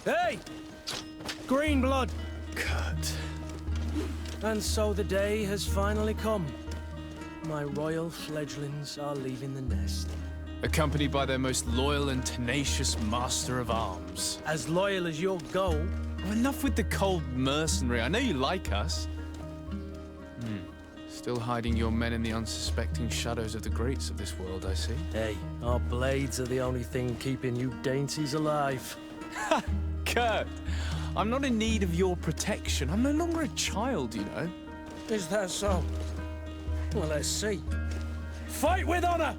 Hey! Green blood! Kurt. And so the day has finally come. My royal fledglings are leaving the nest. Accompanied by their most loyal and tenacious master of arms. As loyal as you'll go. Oh, enough with the cold mercenary. I know you like us. Still hiding your men in the unsuspecting shadows of the greats of this world, I see. Hey, our blades are the only thing keeping you dainties alive. Ha! Kurt, I'm not in need of your protection. I'm no longer a child, you know. Is that so? Well, let's see. Fight with honor!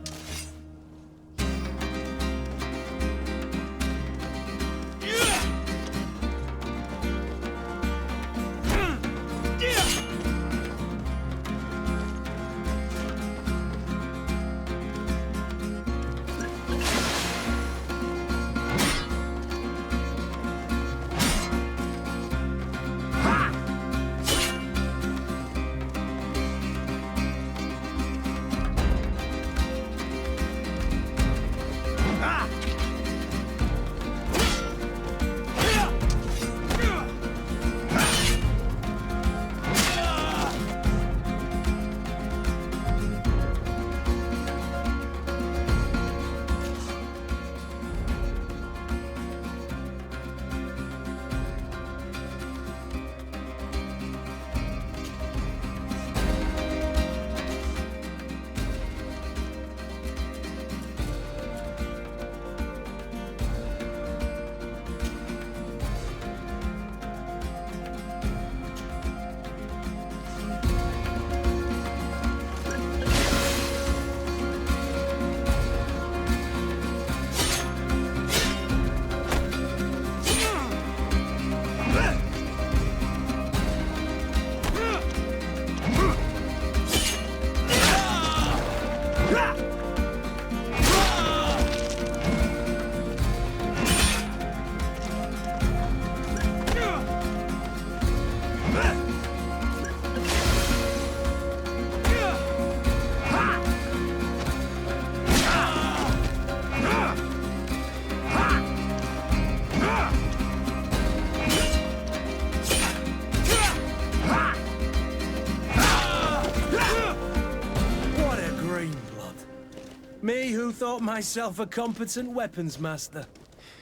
Me who thought myself a competent weapons master.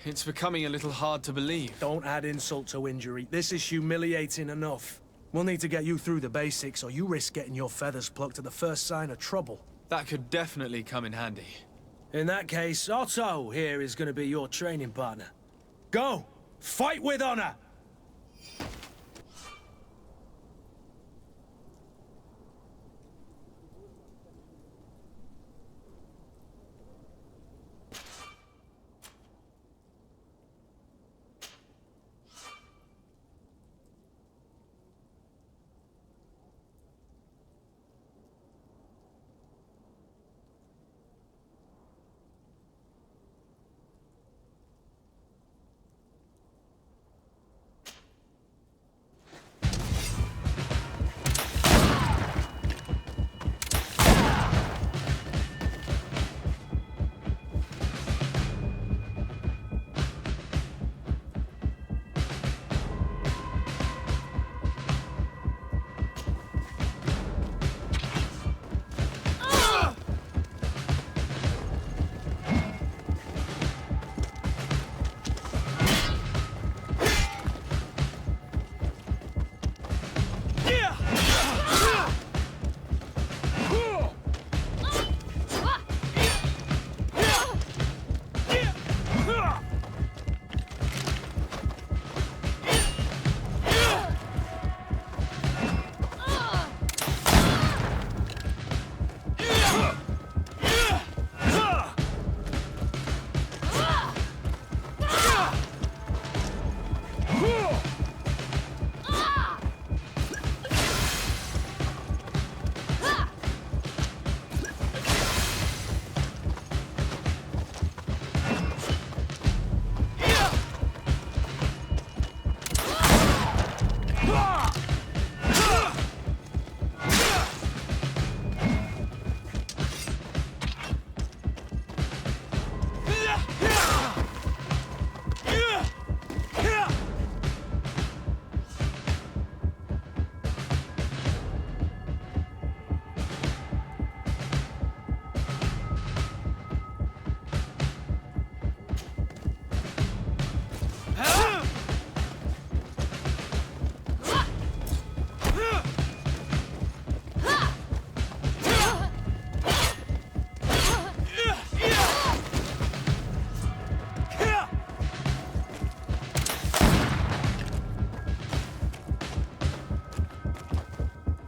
It's becoming a little hard to believe. Don't add insult to injury. This is humiliating enough. We'll need to get you through the basics, or you risk getting your feathers plucked at the first sign of trouble. That could definitely come in handy. In that case, Otto here is going to be your training partner. Go! Fight with honor!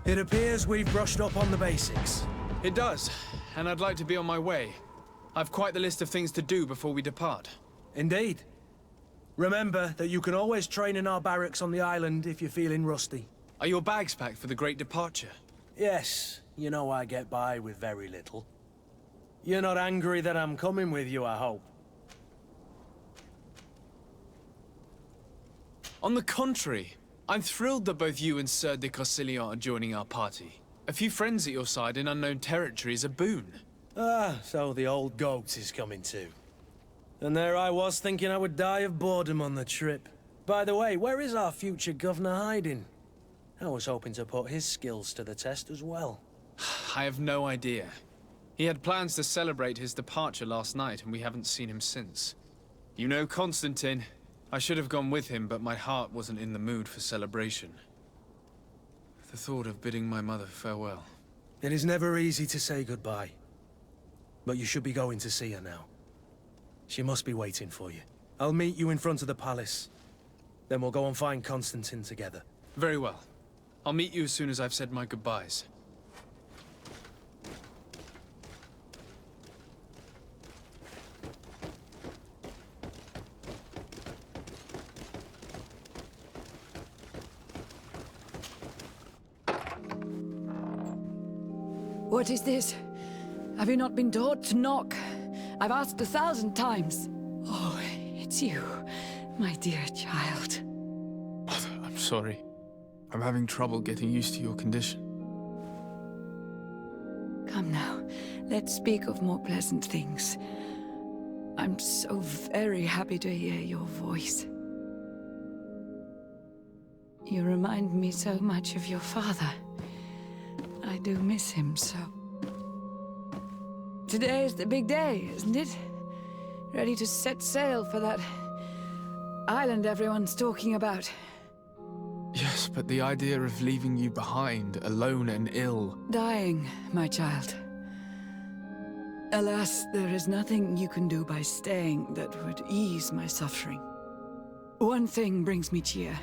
It appears we've brushed up on the basics. It does, and I'd like to be on my way. I've quite the list of things to do before we depart. Indeed. Remember that you can always train in our barracks on the island if you're feeling rusty. Are your bags packed for the great departure? Yes, you know I get by with very little. You're not angry that I'm coming with you, I hope. On the contrary, I'm thrilled that both you and Sir de Corsillon are joining our party. A few friends at your side in unknown territory is a boon. Ah, so the old goat is coming too. And there I was thinking I would die of boredom on the trip. By the way, where is our future governor hiding? I was hoping to put his skills to the test as well. I have no idea. He had plans to celebrate his departure last night, and we haven't seen him since. You know Constantine. I should have gone with him, but my heart wasn't in the mood for celebration. The thought of bidding my mother farewell. It is never easy to say goodbye. But you should be going to see her now. She must be waiting for you. I'll meet you in front of the palace. Then we'll go and find Constantine together. Very well. I'll meet you as soon as I've said my goodbyes. What is this? Have you not been taught to knock? I've asked 1,000 times. Oh, it's you, my dear child. Mother, I'm sorry. I'm having trouble getting used to your condition. Come now, let's speak of more pleasant things. I'm so very happy to hear your voice. You remind me so much of your father. I do miss him so. Today is the big day, isn't it? Ready to set sail for that island everyone's talking about. Yes, but the idea of leaving you behind, alone and ill... Dying, my child. Alas, there is nothing you can do by staying that would ease my suffering. One thing brings me cheer.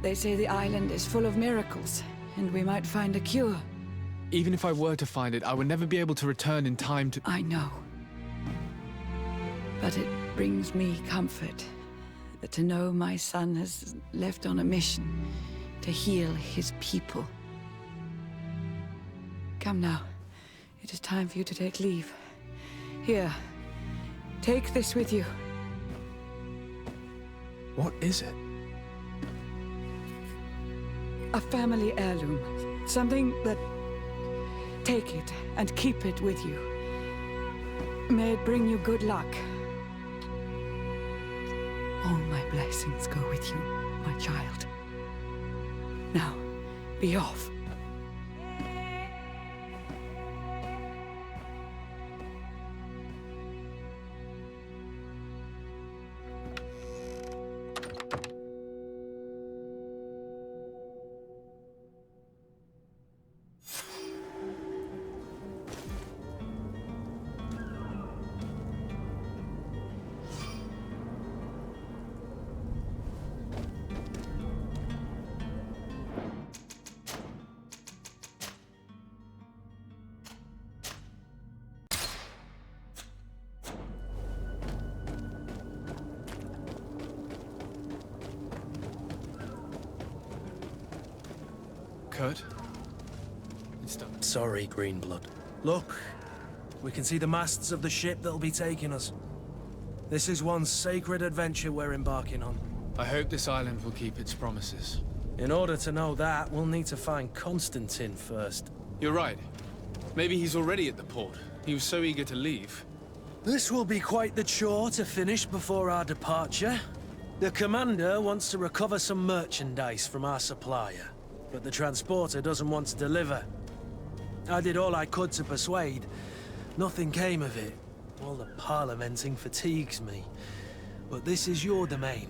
They say the island is full of miracles, and we might find a cure. Even if I were to find it, I would never be able to return in time to... I know. But it brings me comfort to know my son has left on a mission to heal his people. Come now. It is time for you to take leave. Here, take this with you. What is it? A family heirloom. Something that... Take it and keep it with you. May it bring you good luck. All my blessings go with you, my child. Now, be off. Kurt? It's done. Sorry, Greenblood. Look, we can see the masts of the ship that'll be taking us. This is one sacred adventure we're embarking on. I hope this island will keep its promises. In order to know that, we'll need to find Constantine first. You're right. Maybe he's already at the port. He was so eager to leave. This will be quite the chore to finish before our departure. The commander wants to recover some merchandise from our supplier, but the transporter doesn't want to deliver. I did all I could to persuade. Nothing came of it. All the parliamenting fatigues me. But this is your domain.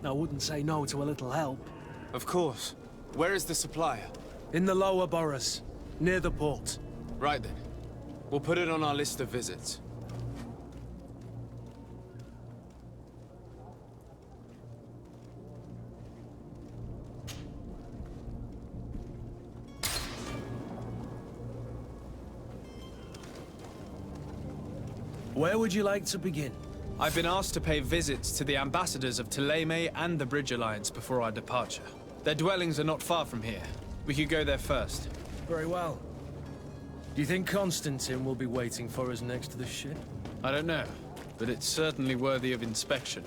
I wouldn't say no to a little help. Of course. Where is the supplier? In the lower boroughs, near the port. Right then. We'll put it on our list of visits. Where would you like to begin? I've been asked to pay visits to the ambassadors of Thélème and the Bridge Alliance before our departure. Their dwellings are not far from here. We could go there first. Very well. Do you think Constantine will be waiting for us next to the ship? I don't know, but it's certainly worthy of inspection.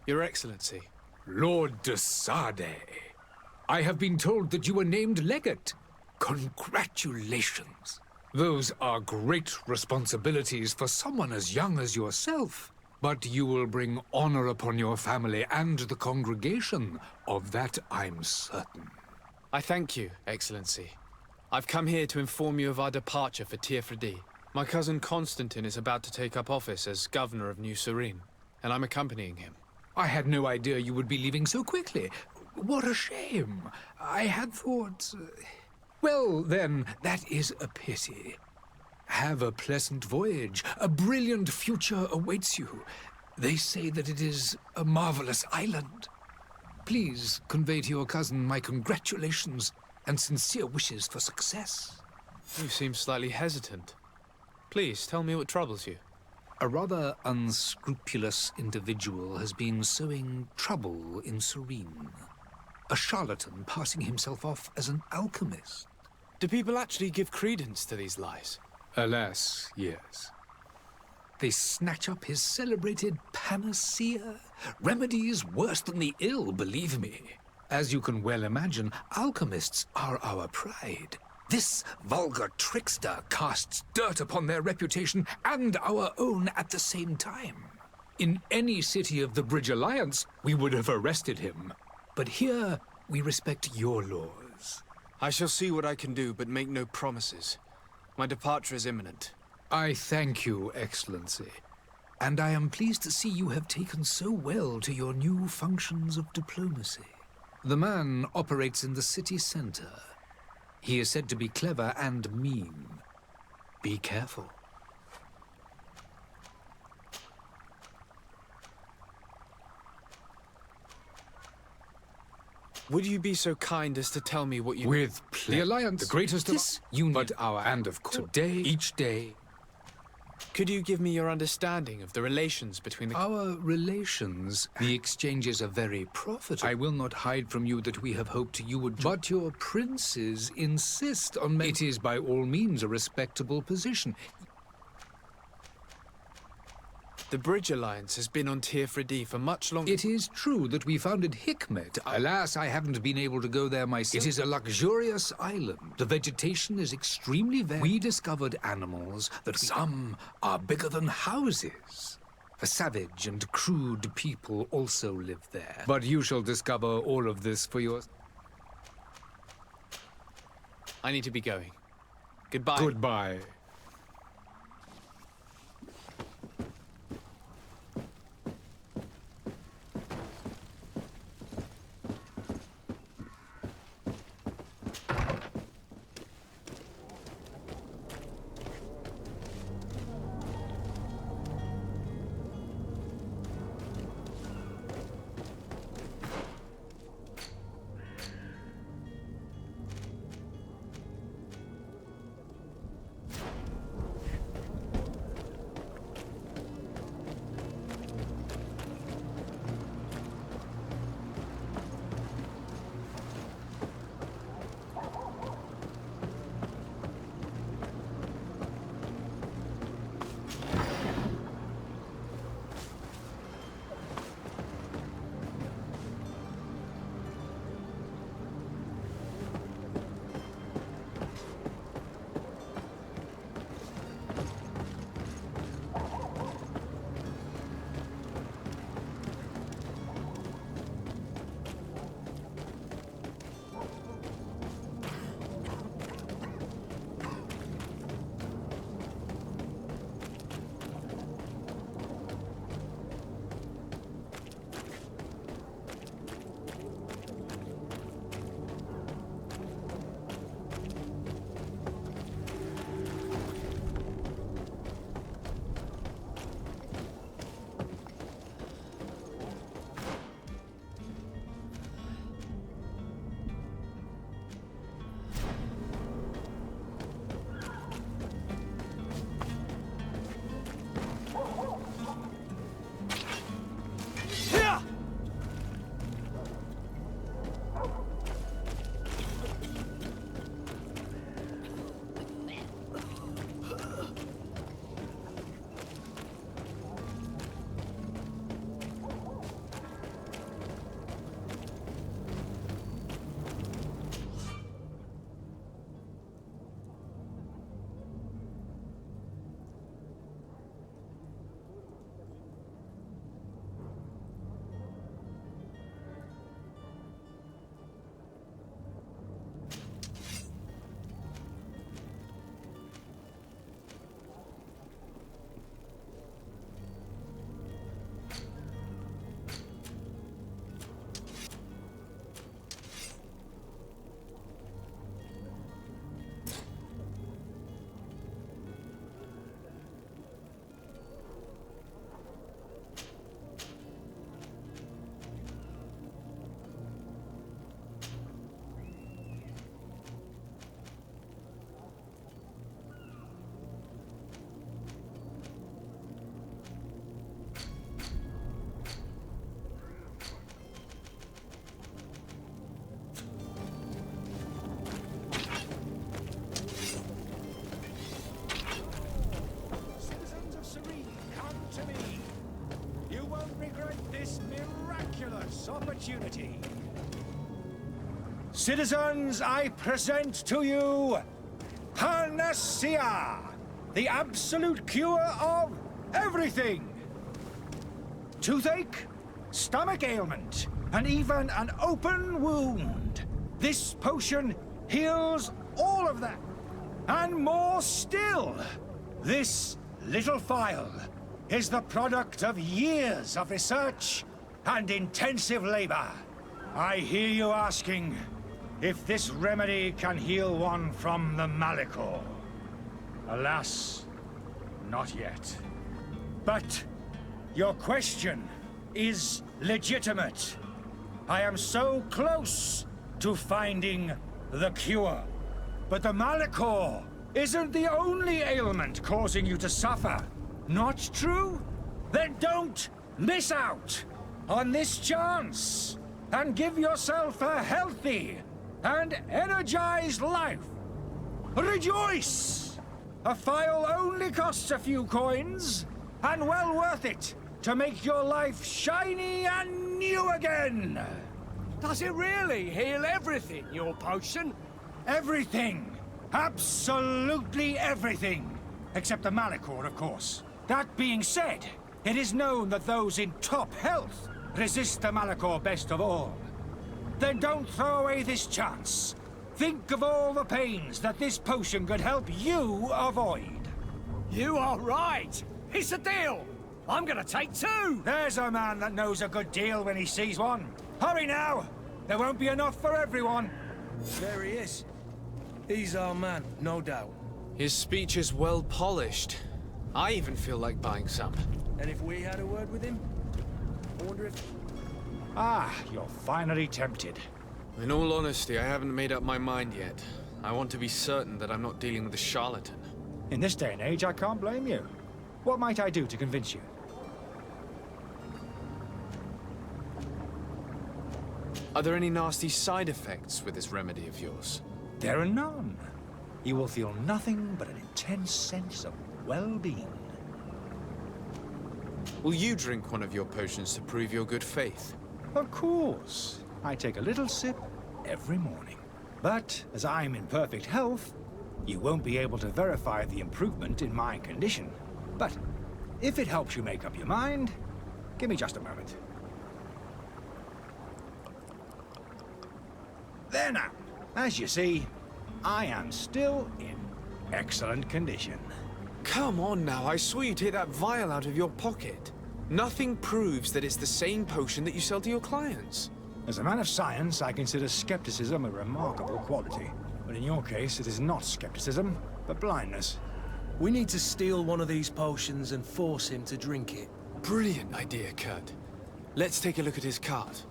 Your Excellency. Lord de Sade, I have been told that you were named legate. Congratulations. Those are great responsibilities for someone as young as yourself. But you will bring honor upon your family and the congregation. Of that I'm certain. I thank you, Excellency. I've come here to inform you of our departure for FHD. My cousin Constantine is about to take up office as governor of New Serene, and I'm accompanying him. I had no idea you would be leaving so quickly. What a shame. I had thought... Well, then, that is a pity. Have a pleasant voyage. A brilliant future awaits you. They say that it is a marvelous island. Please convey to your cousin my congratulations and sincere wishes for success. You seem slightly hesitant. Please, tell me what troubles you. A rather unscrupulous individual has been sowing trouble in Serene. A charlatan passing himself off as an alchemist. Do people actually give credence to these lies? Alas, yes. They snatch up his celebrated panacea. Remedies worse than the ill, believe me. As you can well imagine, alchemists are our pride. This vulgar trickster casts dirt upon their reputation and our own at the same time. In any city of the Bridge Alliance, we would have arrested him. But here, we respect your laws. I shall see what I can do, but make no promises. My departure is imminent. I thank you, Excellency. And I am pleased to see you have taken so well to your new functions of diplomacy. The man operates in the city center. He is said to be clever and mean. Be careful. Would you be so kind as to tell me what you... With pleasure. The Alliance, the greatest of this union, but our and of course, today, each day. Could you give me your understanding of the relations between the... Our relations, the exchanges are very profitable. I will not hide from you that we have hoped you would... But your princes insist on... It is by all means a respectable position. The Bridge Alliance has been on Tier for much longer. It is true that we founded Hikmet. Alas, I haven't been able to go there myself. It is a luxurious island. The vegetation is extremely varied. We discovered animals that some are bigger than houses. A savage and crude people also live there. But you shall discover all of this for yourself. I need to be going. Goodbye. Goodbye. Opportunity. Citizens, I present to you Panacea, the absolute cure of everything. Toothache, stomach ailment, and even an open wound. This potion heals all of that, and more still. This little phial is the product of years of research and intensive labor. I hear you asking if this remedy can heal one from the Malachor. Alas, not yet. But your question is legitimate. I am so close to finding the cure. But the Malachor isn't the only ailment causing you to suffer. Not true? Then don't miss out on this chance and give yourself a healthy and energized life. Rejoice! A phial only costs a few coins, and well worth it to make your life shiny and new again. Does it really heal everything, your potion? Everything. Absolutely everything. Except the Malachor, of course. That being said, it is known that those in top health resist the Malachor best of all. Then don't throw away this chance. Think of all the pains that this potion could help you avoid. You are right. It's a deal. I'm gonna take 2. There's a man that knows a good deal when he sees one. Hurry now! There won't be enough for everyone. There he is. He's our man, no doubt. His speech is well polished. I even feel like buying some. And if we had a word with him, I wonder if... Ah, you're finally tempted. In all honesty, I haven't made up my mind yet. I want to be certain that I'm not dealing with a charlatan. In this day and age, I can't blame you. What might I do to convince you? Are there any nasty side effects with this remedy of yours? There are none. You will feel nothing but an intense sense of well-being. Will you drink one of your potions to prove your good faith? Of course. I take a little sip every morning. But as I'm in perfect health, you won't be able to verify the improvement in my condition. But if it helps you make up your mind, give me just a moment. There now. As you see, I am still in excellent condition. Come on now, I saw you take that vial out of your pocket. Nothing proves that it's the same potion that you sell to your clients. As a man of science, I consider skepticism a remarkable quality. But in your case, it is not skepticism, but blindness. We need to steal one of these potions and force him to drink it. Brilliant idea, Kurt. Let's take a look at his cart.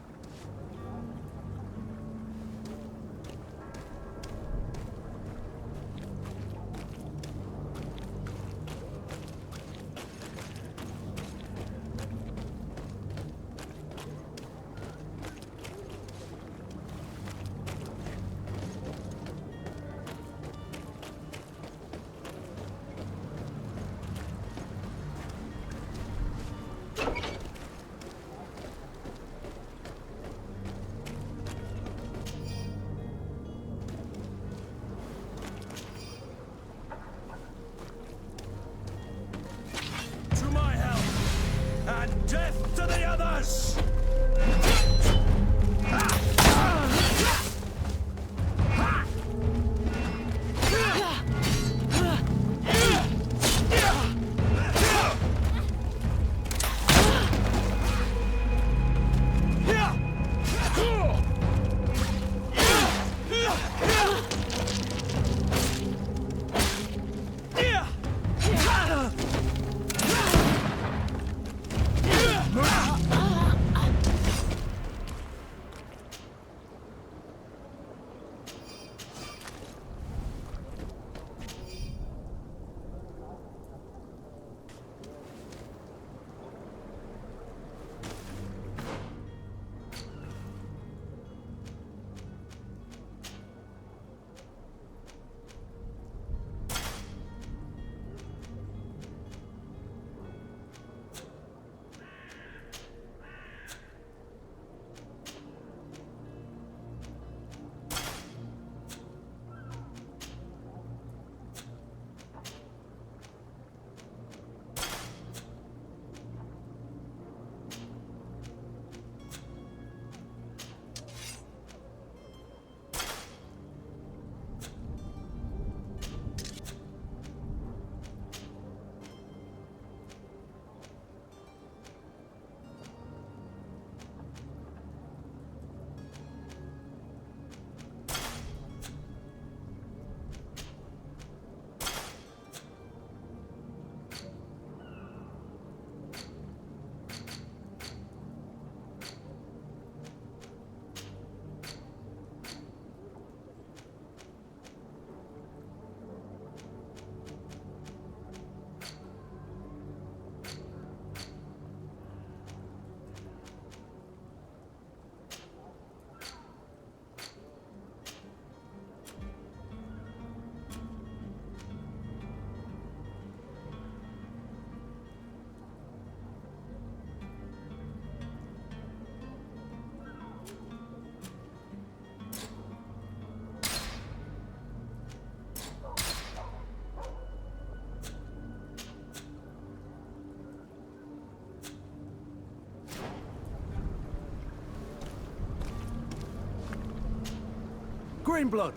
Greenblood,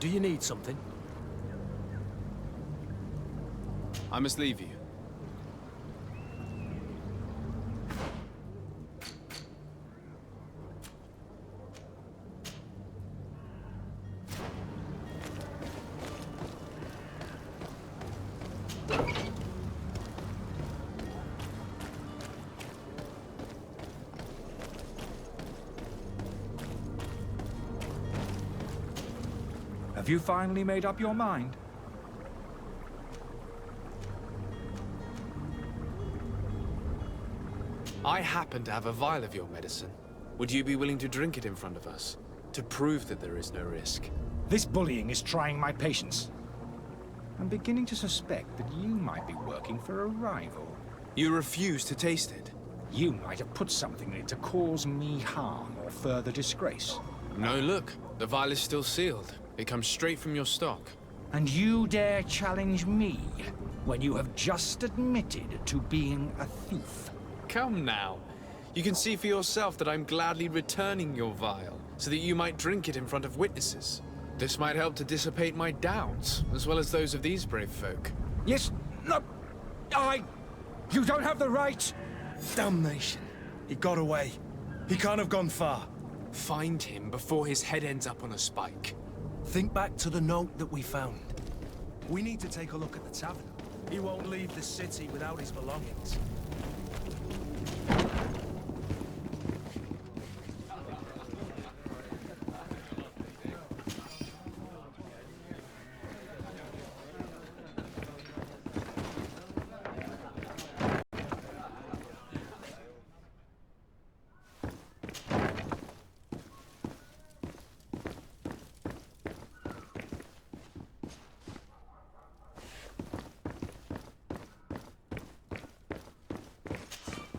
do you need something? I must leave you. Have you finally made up your mind? I happen to have a vial of your medicine. Would you be willing to drink it in front of us? To prove that there is no risk? This bullying is trying my patience. I'm beginning to suspect that you might be working for a rival. You refuse to taste it? You might have put something in it to cause me harm or further disgrace. No, look. The vial is still sealed. It comes straight from your stock. And you dare challenge me when you have just admitted to being a thief? Come now. You can see for yourself that I'm gladly returning your vial, so that you might drink it in front of witnesses. This might help to dissipate my doubts, as well as those of these brave folk. Yes, no, you don't have the right! Damnation. He got away. He can't have gone far. Find him before his head ends up on a spike. Think back to the note that we found. We need to take a look at the tavern. He won't leave the city without his belongings.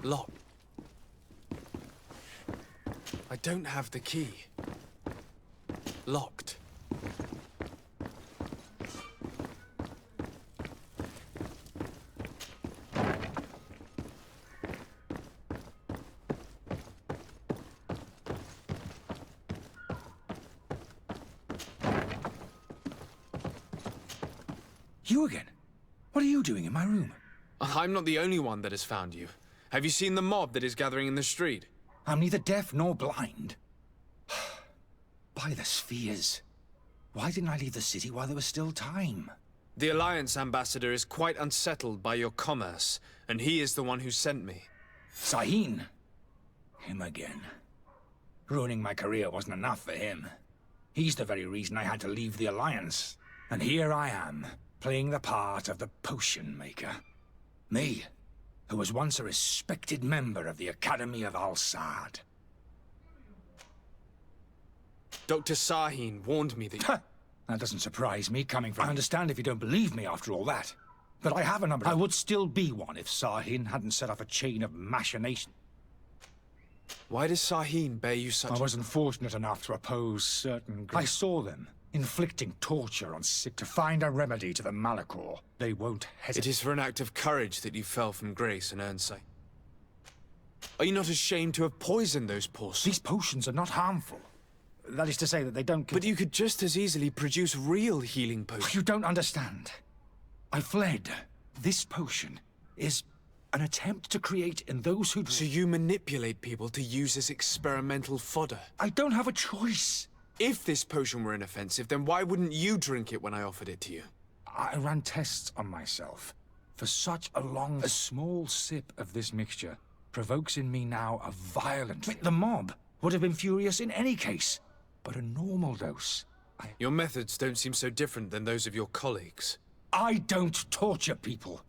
Locked. I don't have the key. Locked. You again? What are you doing in my room? I'm not the only one that has found you. Have you seen the mob that is gathering in the street? I'm neither deaf nor blind. By the spheres. Why didn't I leave the city while there was still time? The Alliance ambassador is quite unsettled by your commerce, and he is the one who sent me. Sahin. Him again. Ruining my career wasn't enough for him. He's the very reason I had to leave the Alliance. And here I am, playing the part of the potion maker. Me, who was once a respected member of the Academy of Al-Sad. Dr. Sahin warned me that... That doesn't surprise me, coming from... I understand if you don't believe me after all that. But I have a number... I would still be one if Sahin hadn't set off a chain of machination. Why does Sahin bear you such... I wasn't fortunate enough to oppose certain... I saw them inflicting torture on sick to find a remedy to the Malachor. They won't hesitate. It is for an act of courage that you fell from grace and earned sight. Are you not ashamed to have poisoned those poor souls? These potions are not harmful. That is to say that they don't... But you could just as easily produce real healing potions. You don't understand. I fled. This potion is an attempt to create in those who... So you manipulate people to use as experimental fodder? I don't have a choice. If this potion were inoffensive, then why wouldn't you drink it when I offered it to you? I ran tests on myself. For such a long... A small sip of this mixture provokes in me now a violent... The mob would have been furious in any case. But a normal dose... Your methods don't seem so different than those of your colleagues. I don't torture people.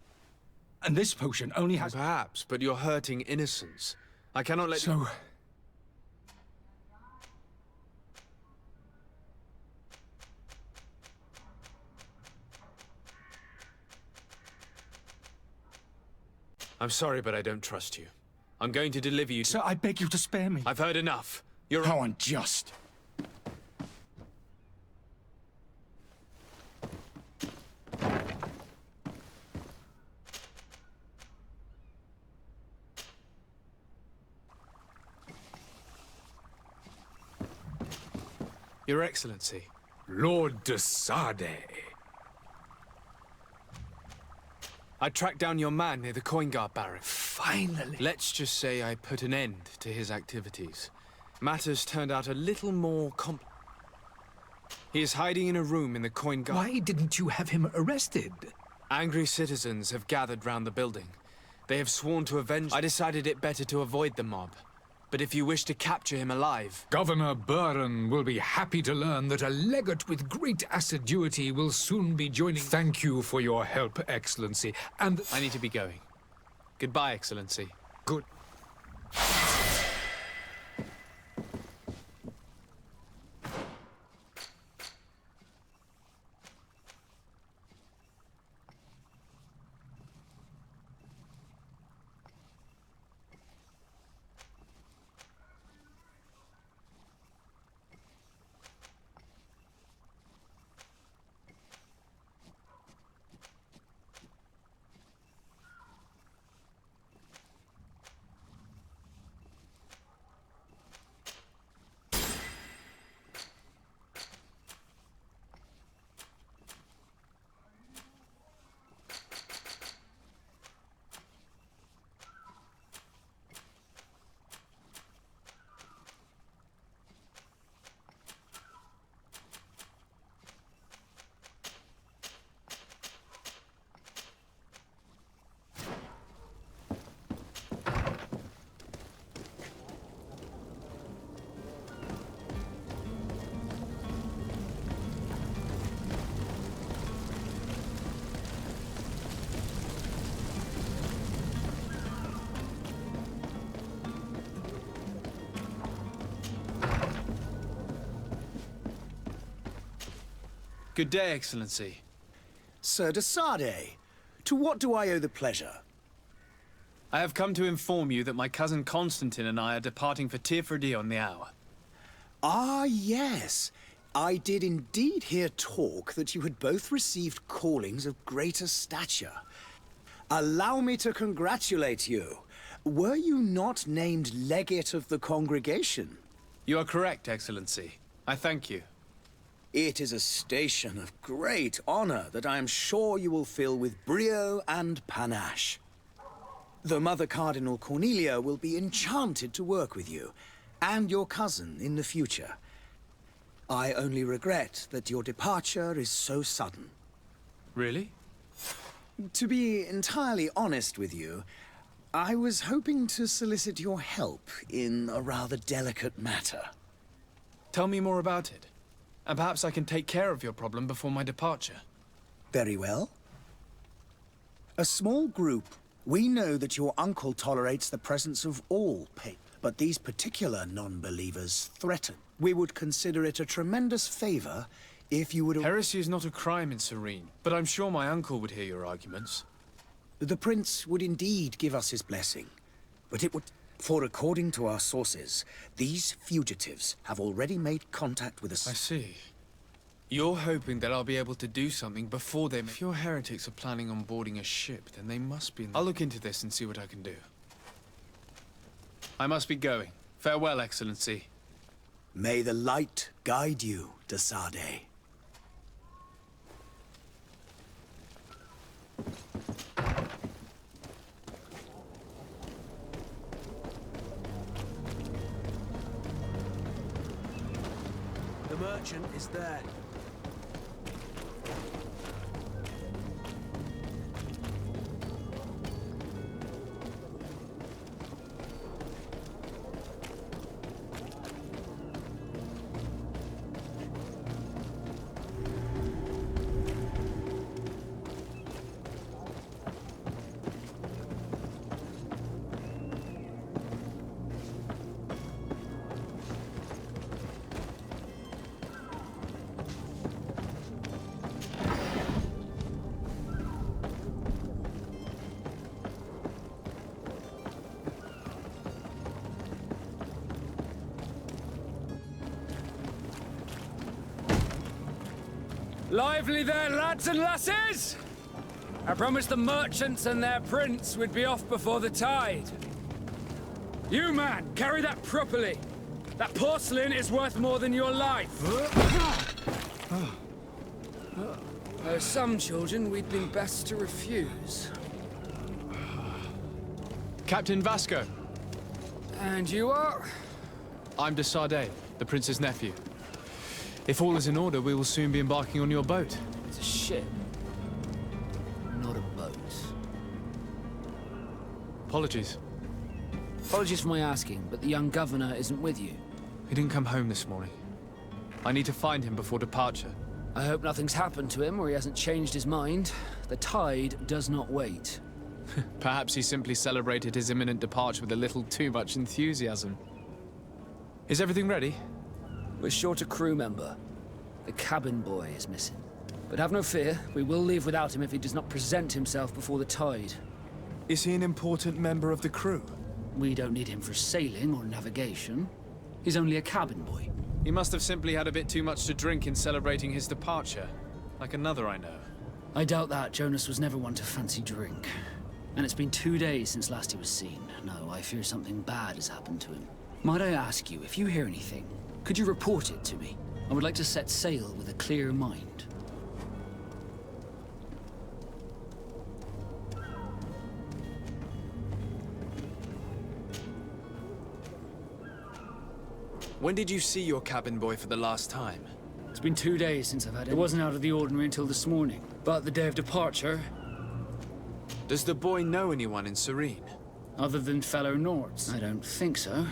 And this potion only has... Perhaps, but you're hurting innocents. I cannot let... So... I'm sorry, but I don't trust you. I'm going to deliver you to... Sir, I beg you to spare me. I've heard enough. You're... How unjust. Your Excellency. Lord de Sade. I tracked down your man near the coin guard barracks. Finally. Let's just say I put an end to his activities. Matters turned out a little more He is hiding in a room in the coin guard. Why didn't you have him arrested? Angry citizens have gathered round the building. They have sworn to avenge. I decided it better to avoid the mob. But if you wish to capture him alive... Governor Buren will be happy to learn that a legate with great assiduity will soon be joining... Thank you for your help, Excellency, and... I need to be going. Goodbye, Excellency. Good. Good day, Excellency. Sir de Sade, to what do I owe the pleasure? I have come to inform you that my cousin Constantine and I are departing for FHD on the hour. Ah, yes. I did indeed hear talk that you had both received callings of greater stature. Allow me to congratulate you. Were you not named legate of the congregation? You are correct, Excellency. I thank you. It is a station of great honor that I am sure you will fill with brio and panache. The Mother Cardinal Cornelia will be enchanted to work with you, and your cousin in the future. I only regret that your departure is so sudden. Really? To be entirely honest with you, I was hoping to solicit your help in a rather delicate matter. Tell me more about it. And perhaps I can take care of your problem before my departure. Very well. A small group. We know that your uncle tolerates the presence of all pain, but these particular non-believers threaten. We would consider it a tremendous favor if you would... Heresy is not a crime in Serene, but I'm sure my uncle would hear your arguments. The prince would indeed give us his blessing, but it would... For according to our sources, these fugitives have already made contact with us. I see. You're hoping that I'll be able to do something before they... If your heretics are planning on boarding a ship, then they must be... I'll look into this and see what I can do. I must be going. Farewell, Excellency. May the light guide you, de Sade. The merchant is there. Lively there, lads and lasses! I promised the merchants and their prince we'd be off before the tide. You, man, carry that properly. That porcelain is worth more than your life. There are some children we'd been best to refuse. Captain Vasco, And you are? I'm de Sade, the prince's nephew. If all is in order, we will soon be embarking on your boat. It's a ship. Not a boat. Apologies. Apologies for my asking, but the young governor isn't with you. He didn't come home this morning. I need to find him before departure. I hope nothing's happened to him or he hasn't changed his mind. The tide does not wait. Perhaps he simply celebrated his imminent departure with a little too much enthusiasm. Is everything ready? We're short a crew member. The cabin boy is missing. But have no fear, we will leave without him if he does not present himself before the tide. Is he an important member of the crew? We don't need him for sailing or navigation. He's only a cabin boy. He must have simply had a bit too much to drink in celebrating his departure. Like another I know. I doubt that. Jonas was never one to fancy drink. And it's been 2 days since last he was seen. No, I fear something bad has happened to him. Might I ask you, if you hear anything, could you report it to me? I would like to set sail with a clear mind. When did you see your cabin boy for the last time? It's been 2 days since I've had it. It wasn't out of the ordinary until this morning. But the day of departure, Does the boy know anyone in Serene? other than fellow Nords, I don't think so.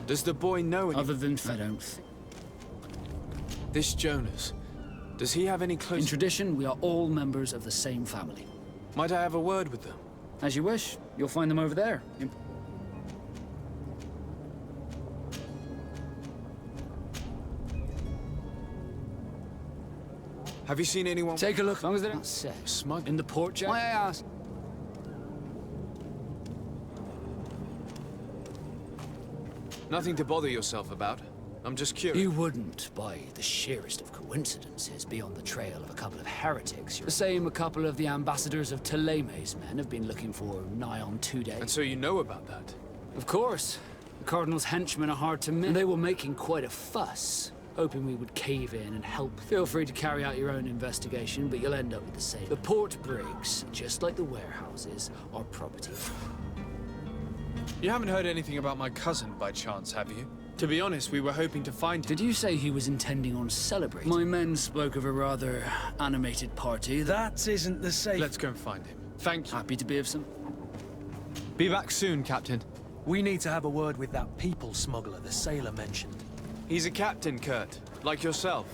Does the boy know anyone? Other than I don't think. This Jonas, does he have any close... In tradition, we are all members of the same family. Might I have a word with them? As you wish. You'll find them over there. Have you seen anyone... Take a look, as long as they're not said. Smug? In the port jack? May I ask? Nothing to bother yourself about. I'm just curious. You wouldn't, by the sheerest of coincidences, be on the trail of a couple of heretics. The same a couple of the ambassadors of Ptolemy's men have been looking for nigh on 2 days. And so you know about that? Of course. The Cardinal's henchmen are hard to miss. And they were making quite a fuss, hoping we would cave in and help. Feel free to carry out your own investigation, but you'll end up with the same. The port brigs, just like the warehouses, are property. You haven't heard anything about my cousin by chance, have you? To be honest, we were hoping to find him. Did you say he was intending on celebrating? My men spoke of a rather animated party. That isn't the same. Let's go and find him. Thank you. Happy to be of some... Be back soon, Captain. We need to have a word with that people smuggler the sailor mentioned. He's a captain, Kurt, like yourself.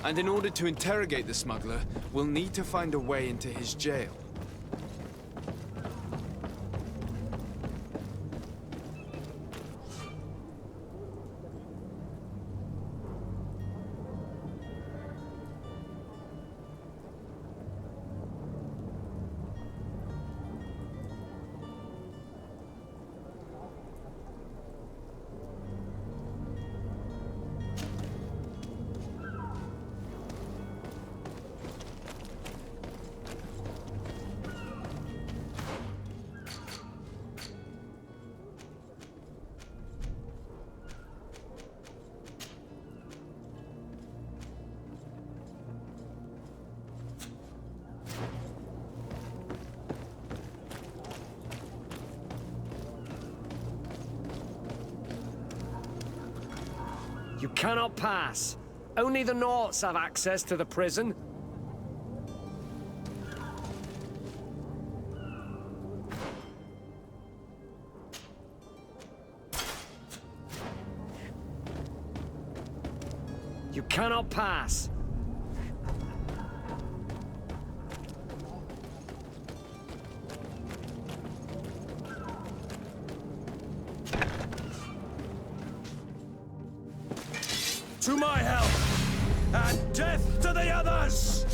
And in order to interrogate the smuggler, we'll need to find a way into his jail. You cannot pass. Only the Norts have access to the prison. You cannot pass. To my help! And death to the others!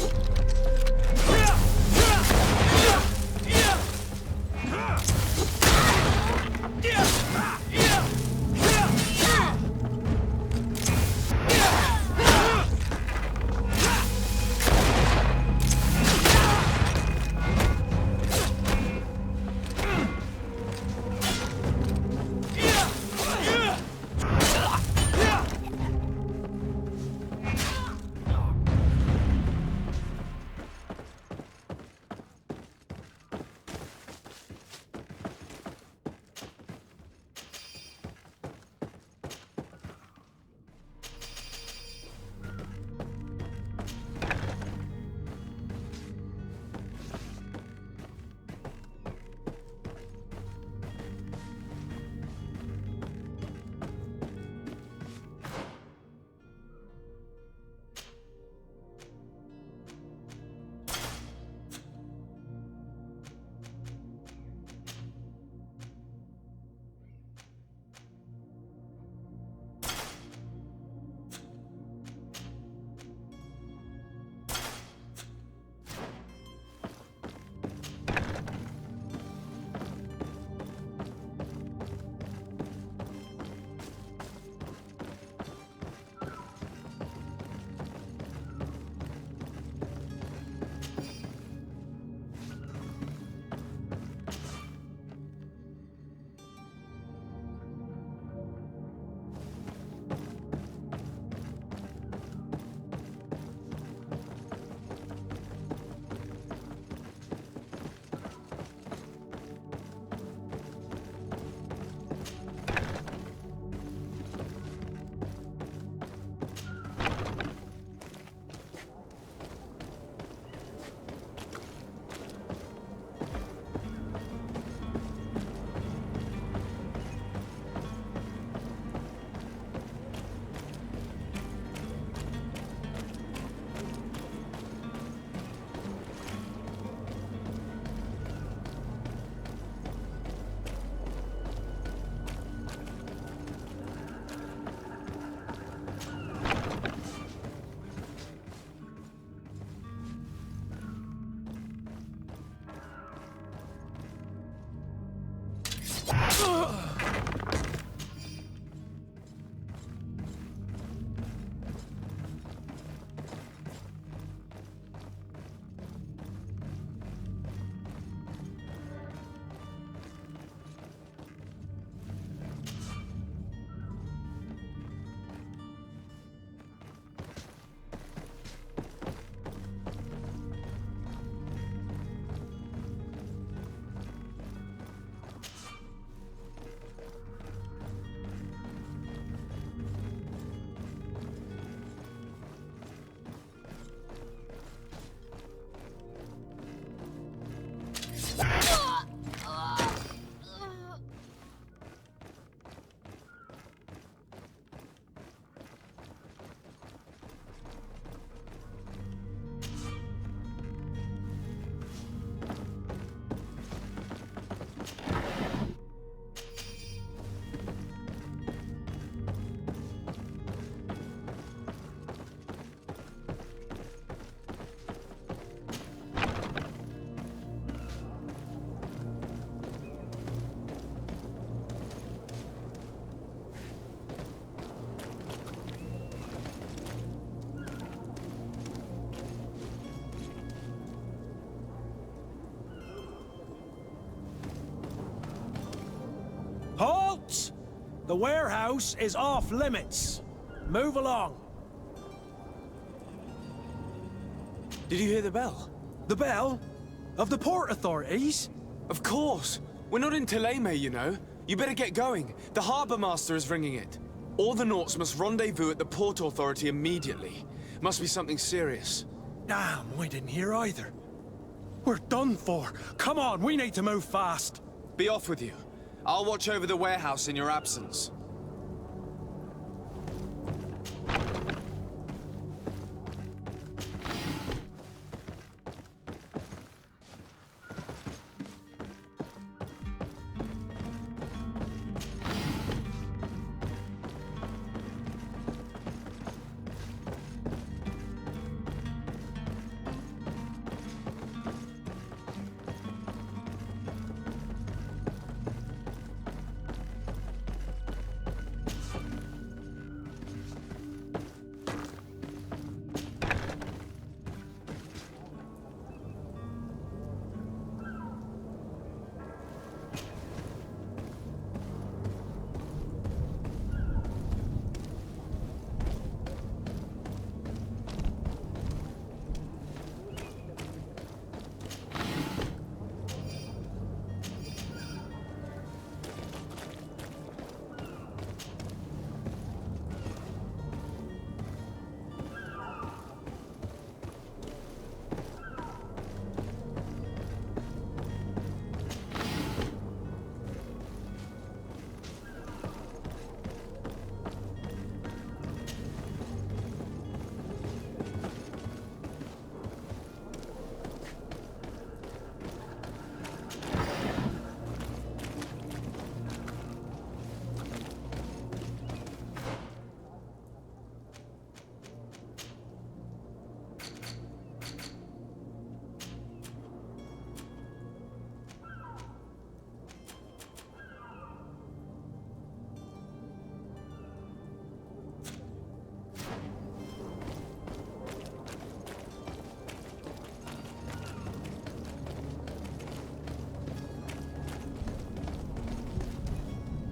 The warehouse is off limits. Move along. Did you hear the bell? The bell? Of the port authorities? Of course! We're not in Teleme, you know. You better get going. The Harbour Master is ringing it. All the Nauts must rendezvous at the Port Authority immediately. Must be something serious. Damn, we didn't hear either. We're done for. Come on, we need to move fast. Be off with you. I'll watch over the warehouse in your absence.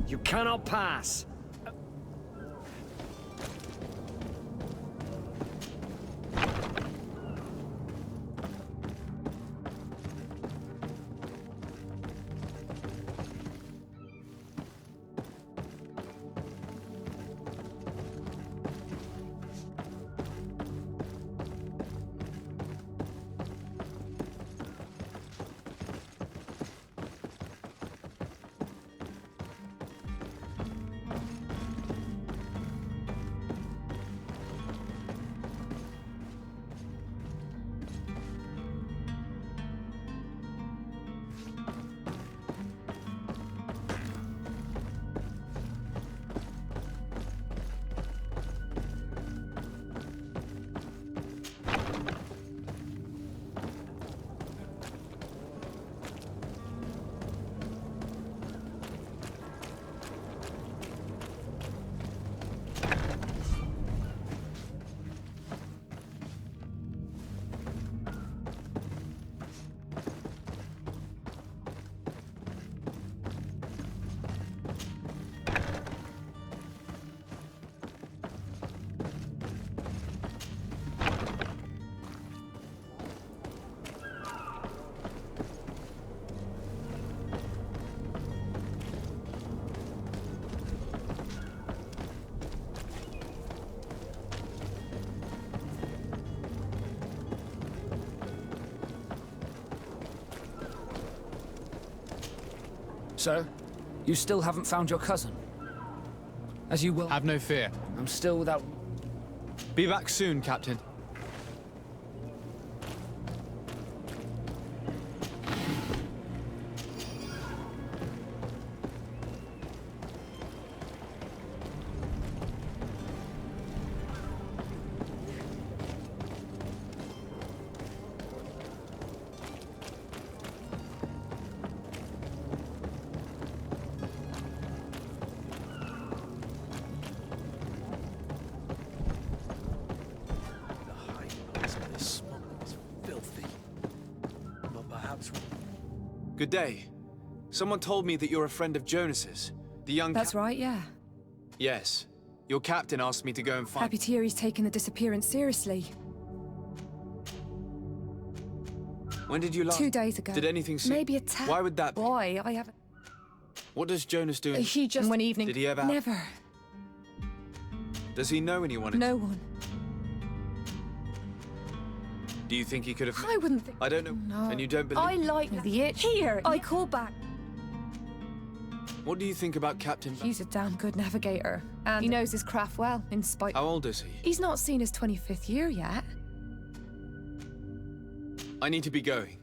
You cannot pass. So, you still haven't found your cousin? As you will. Have no fear. I'm still without... Be back soon, Captain. Good day. Someone told me that you're a friend of Jonas's. The young That's right, yeah. Yes. Your captain asked me to go and find... Happy to hear he's taken the disappearance seriously. When did you last... 2 days ago. Did anything seem... Maybe a tap. Why would that be? Why? I haven't... What does Jonas do in... He just... One evening... Did he ever... Never. Does he know anyone? No one. Do you think he could have... I wouldn't think... I don't know. No. And you don't believe... I like the itch. Here, I call back. What do you think about Captain... He's a damn good navigator. And he knows his craft well, in spite... How old is he? He's not seen his 25th year yet. I need to be going.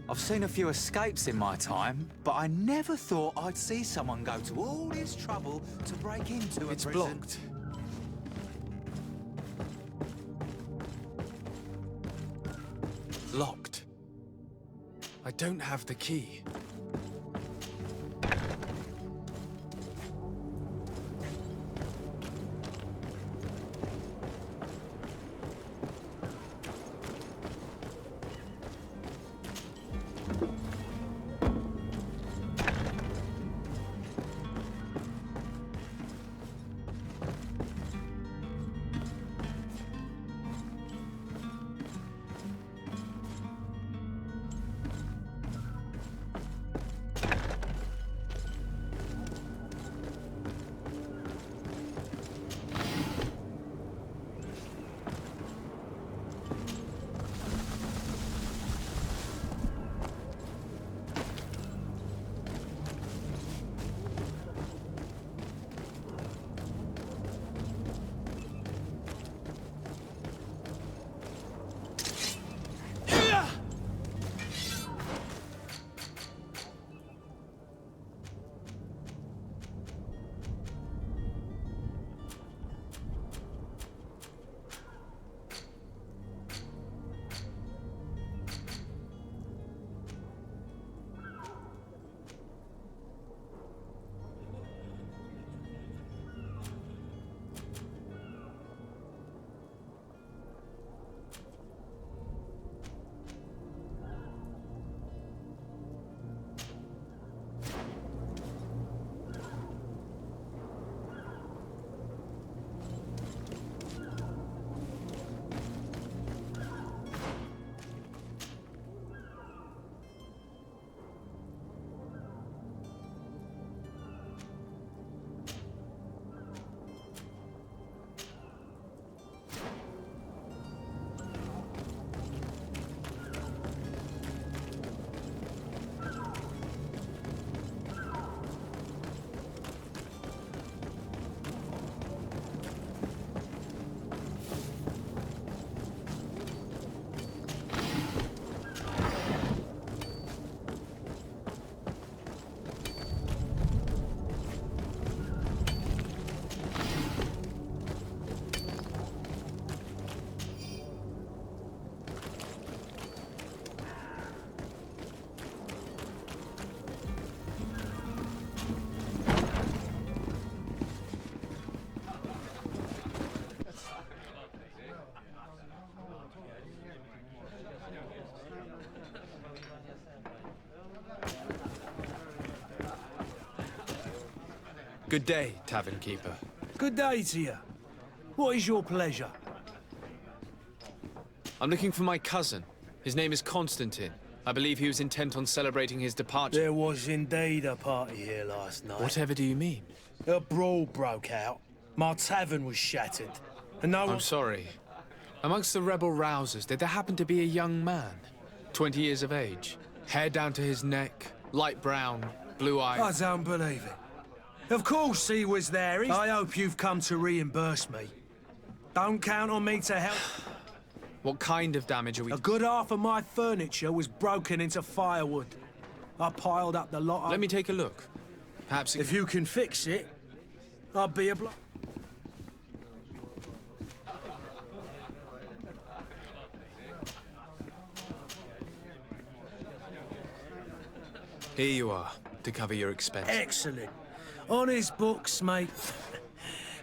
I've seen a few escapes in my time, but I never thought I'd see someone go to all this trouble to break into a It's prison. blocked. Locked. I don't have the key. Good day, tavern keeper. Good day to you. What is your pleasure? I'm looking for my cousin. His name is Constantine. I believe he was intent on celebrating his departure. There was indeed a party here last night. Whatever do you mean? A brawl broke out. My tavern was shattered. And no one... I'm sorry. Amongst the rebel rousers, did there happen to be a young man? 20 years of age. Hair down to his neck, light brown, blue eyes. I don't believe it. Of course he was there. I hope you've come to reimburse me. Don't count on me to help. What kind of damage are we... A good half of my furniture was broken into firewood. I piled up the lot. Let me take a look. Perhaps... If you can fix it, I'll be a Here you are, to cover your expenses. Excellent. On his books, mate.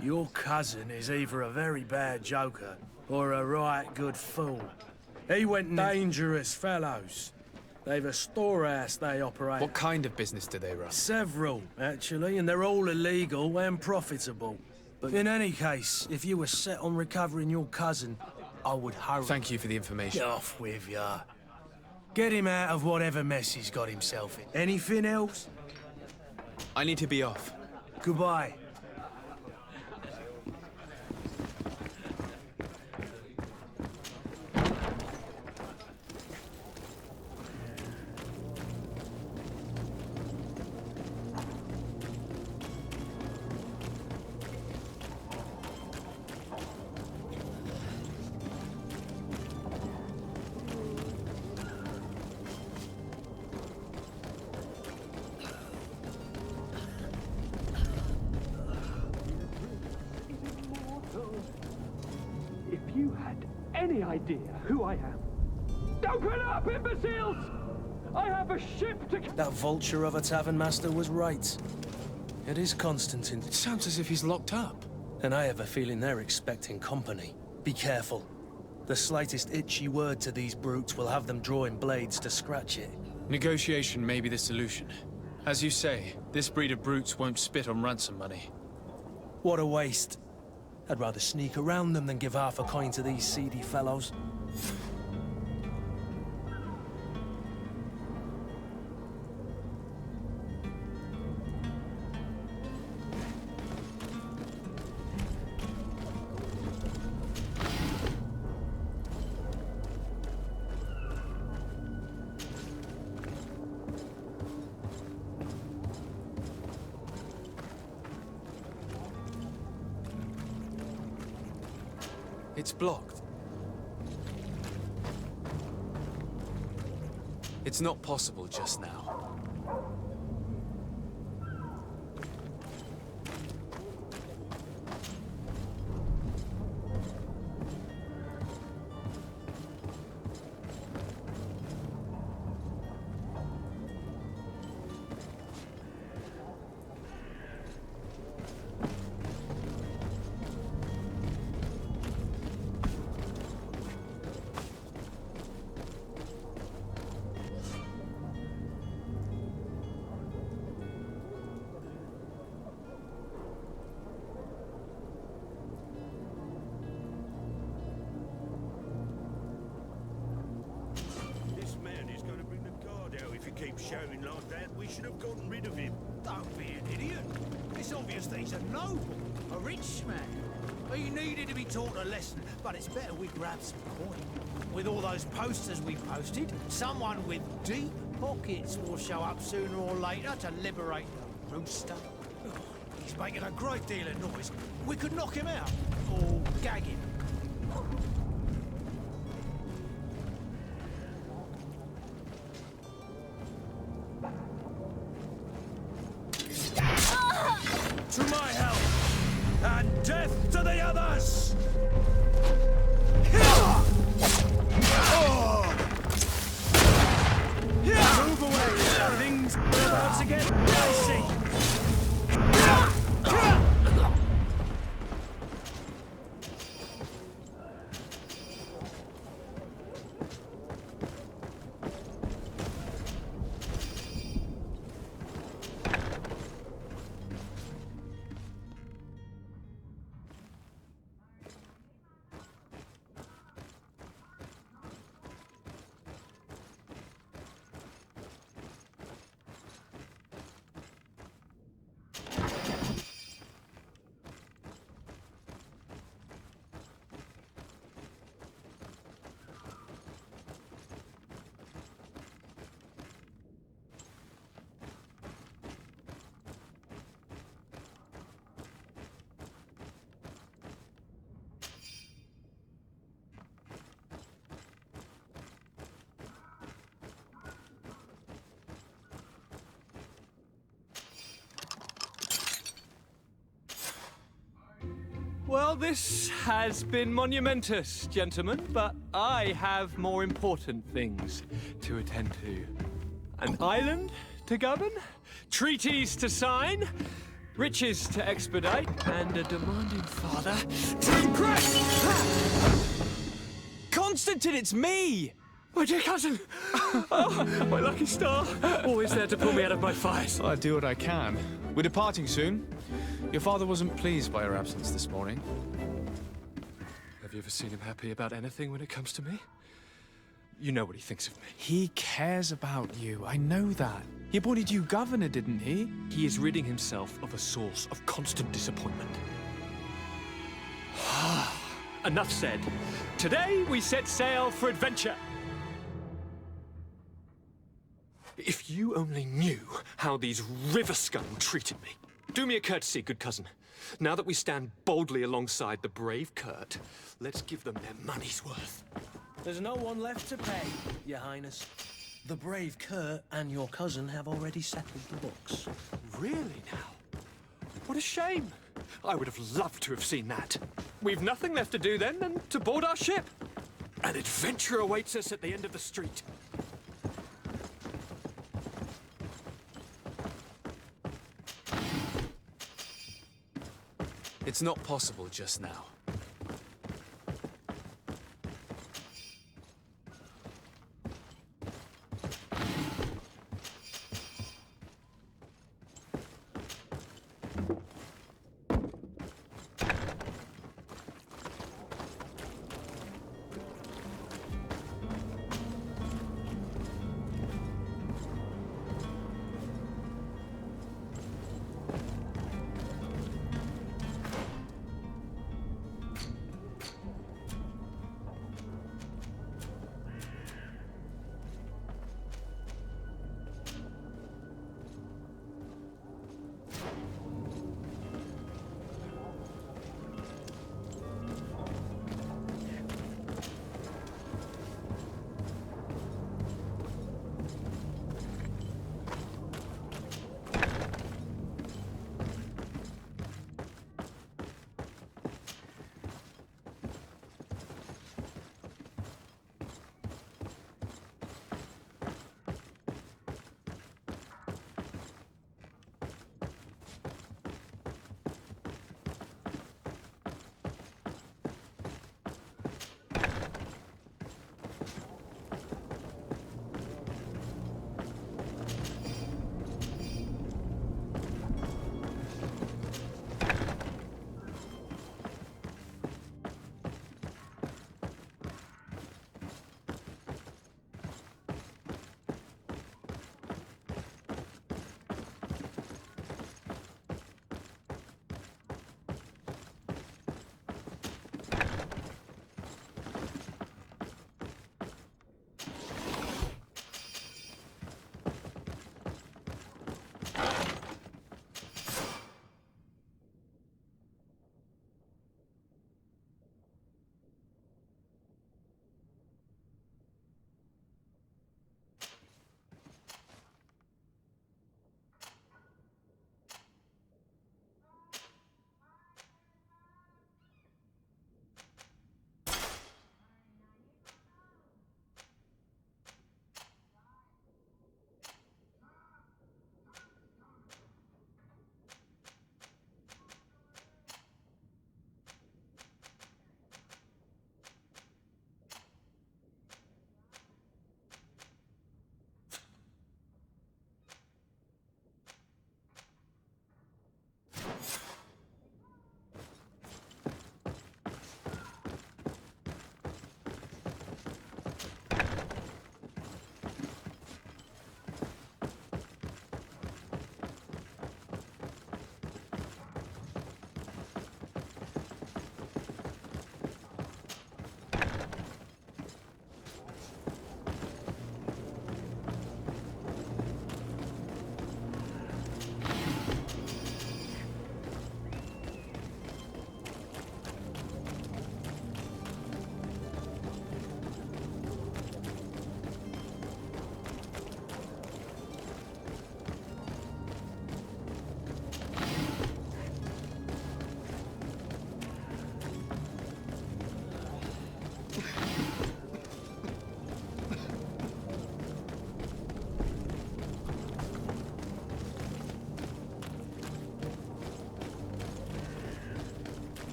Your cousin is either a very bad joker or a right good fool. He went dangerous fellows. They've a storehouse they operate. What kind of business do they run? Several, actually, and they're all illegal and profitable. But in any case, if you were set on recovering your cousin, I would hurry. Thank you for the information. Get off with ya. Get him out of whatever mess he's got himself in. Anything else? I need to be off. Goodbye. If you had any idea who I am... Open up, imbeciles! I have a ship to... That vulture of a tavern master was right. It is Constantine. It sounds as if he's locked up. And I have a feeling they're expecting company. Be careful. The slightest itchy word to these brutes will have them drawing blades to scratch it. Negotiation may be the solution. As you say, this breed of brutes won't spit on ransom money. What a waste. I'd rather sneak around them than give half a coin to these seedy fellows. It's blocked. It's not possible just now. Keep shouting like that, we should have gotten rid of him. Don't be an idiot. It's obvious that he's a noble, a rich man. He needed to be taught a lesson, but it's better we grab some coin. With all those posters we posted, someone with deep pockets will show up sooner or later to liberate the rooster. He's making a great deal of noise. We could knock him out, or gag him. To my help! And death to the others! Move away! Things are about to get dicey! Well, this has been monumentous, gentlemen, but I have more important things to attend to. An island to govern, treaties to sign, riches to expedite, and a demanding father to impress! Constantine, it's me! My dear cousin! Oh, my lucky star! Always there to pull me out of my fires. I do what I can. We're departing soon. Your father wasn't pleased by your absence this morning. Have you ever seen him happy about anything when it comes to me? You know what he thinks of me. He cares about you, I know that. He appointed you governor, didn't he? He is ridding himself of a source of constant disappointment. Enough said. Today we set sail for adventure. If you only knew how these river scum treated me. Do me a courtesy, good cousin. Now that we stand boldly alongside the brave Kurt, let's give them their money's worth. There's no one left to pay, Your Highness. The brave Kurt and your cousin have already settled the books. Really now? What a shame. I would have loved to have seen that. We've nothing left to do then than to board our ship. An adventure awaits us at the end of the street. It's not possible just now.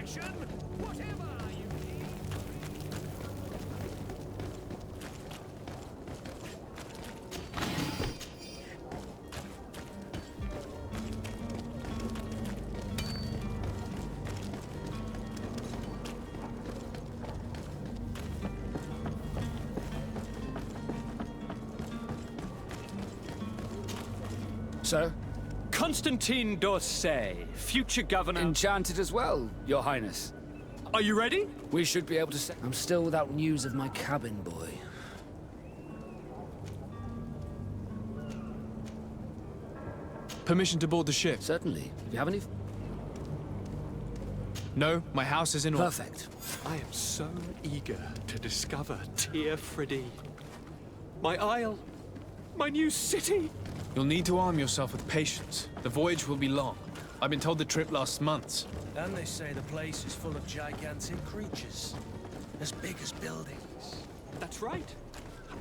fashion. Whatever you need. Sir? Constantine d'Orsay, future governor. Enchanted as well, Your Highness. Are you ready? We should be able to say... I'm still without news of my cabin boy. Permission to board the ship? Certainly. Do you have any... No, my house is in order. Perfect. I am so eager to discover Tir Friddy. My isle. My new city. You'll need to arm yourself with patience. The voyage will be long. I've been told the trip lasts months. And they say the place is full of gigantic creatures, as big as buildings. That's right.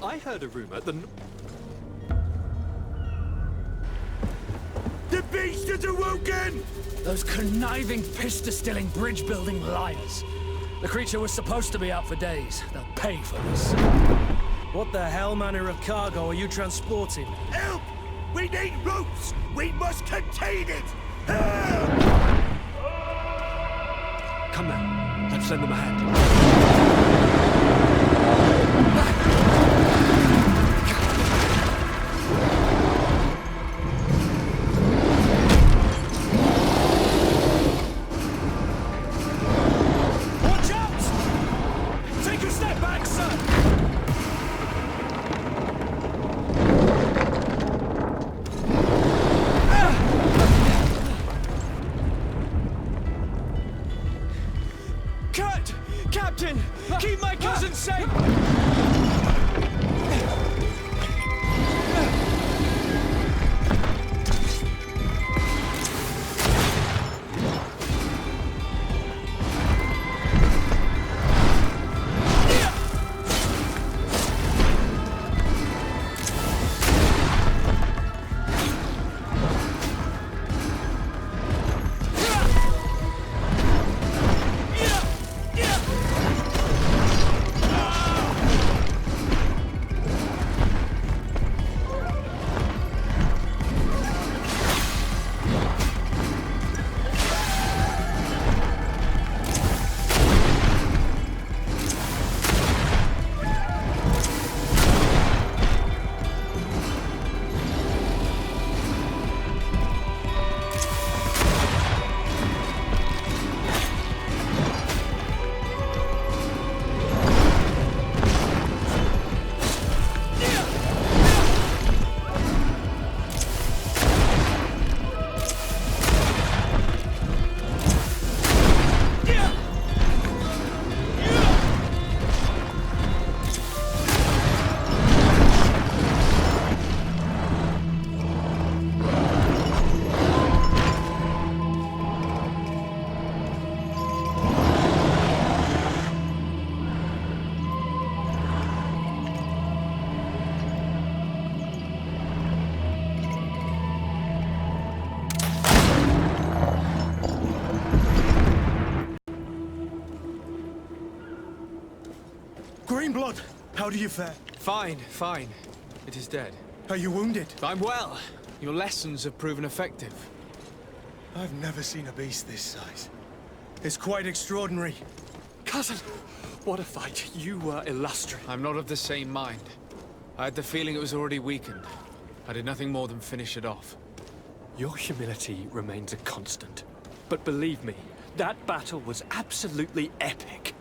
I heard a rumor that... The beast has awoken! Those conniving, piss-distilling, bridge-building liars. The creature was supposed to be out for days. They'll pay for this. What the hell manner of cargo are you transporting? Help! We need ropes! We must contain it! Come now. Let's lend them a hand. Watch out! Take a step back, sir! Kurt! Captain! Keep my cousin safe! Greenblood, how do you fare? Fine, fine. It is dead. Are you wounded? I'm well. Your lessons have proven effective. I've never seen a beast this size. It's quite extraordinary. Cousin, what a fight. You were illustrious. I'm not of the same mind. I had the feeling it was already weakened. I did nothing more than finish it off. Your humility remains a constant. But believe me, that battle was absolutely epic.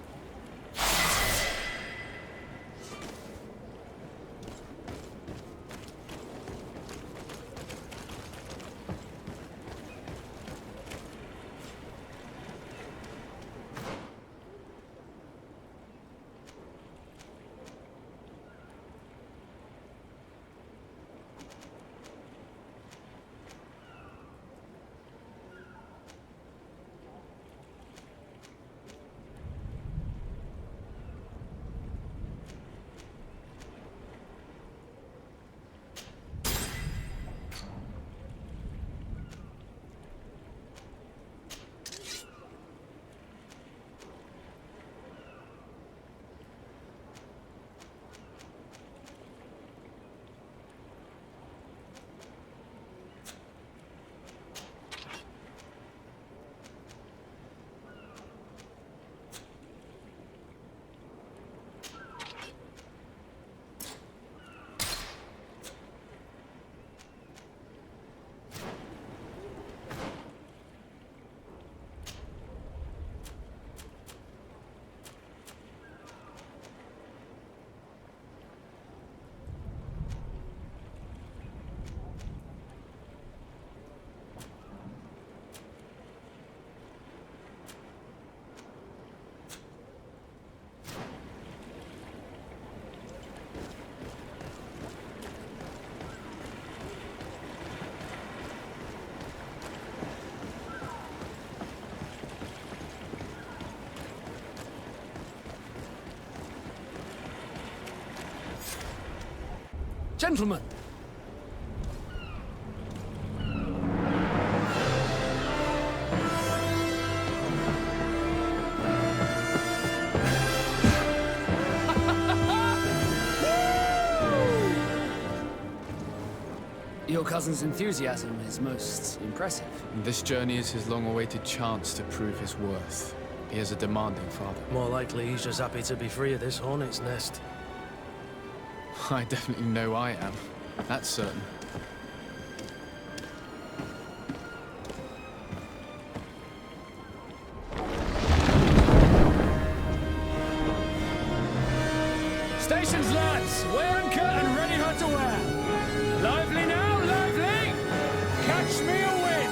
Gentlemen! Your cousin's enthusiasm is most impressive. This journey is his long-awaited chance to prove his worth. He is a demanding father. More likely he's just happy to be free of this hornet's nest. I definitely know I am. That's certain. Stations, lads! Wear and cut and ready hot to wear! Lively now, lively! Catch me a win!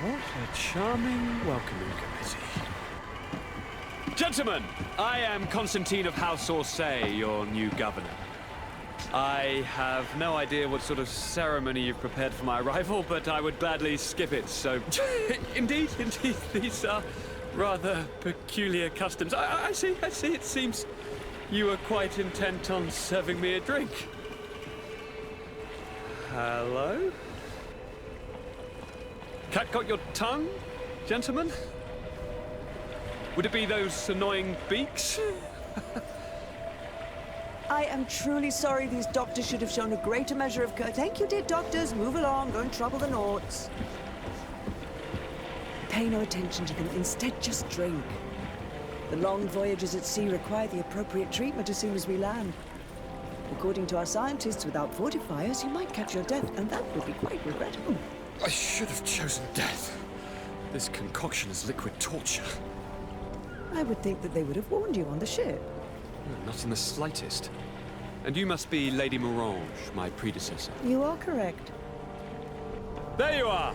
What a charming welcoming committee. Gentlemen, I am Constantine of House Orsay, your new governor. I have no idea what sort of ceremony you've prepared for my arrival, but I would gladly skip it, so... Indeed, these are rather peculiar customs. I see, it seems you are quite intent on serving me a drink. Hello? Cat got your tongue, gentlemen? Would it be those annoying beaks? I am truly sorry these doctors should have shown a greater measure of courtesy. Thank you, dear doctors. Move along. Don't trouble the Nauts. Pay no attention to them. Instead, just drink. The long voyages at sea require the appropriate treatment as soon as we land. According to our scientists, without fortifiers, you might catch your death, and that would be quite regrettable. I should have chosen death. This concoction is liquid torture. I would think that they would have warned you on the ship. Not in the slightest. And you must be Lady Morange, my predecessor. You are correct. There you are!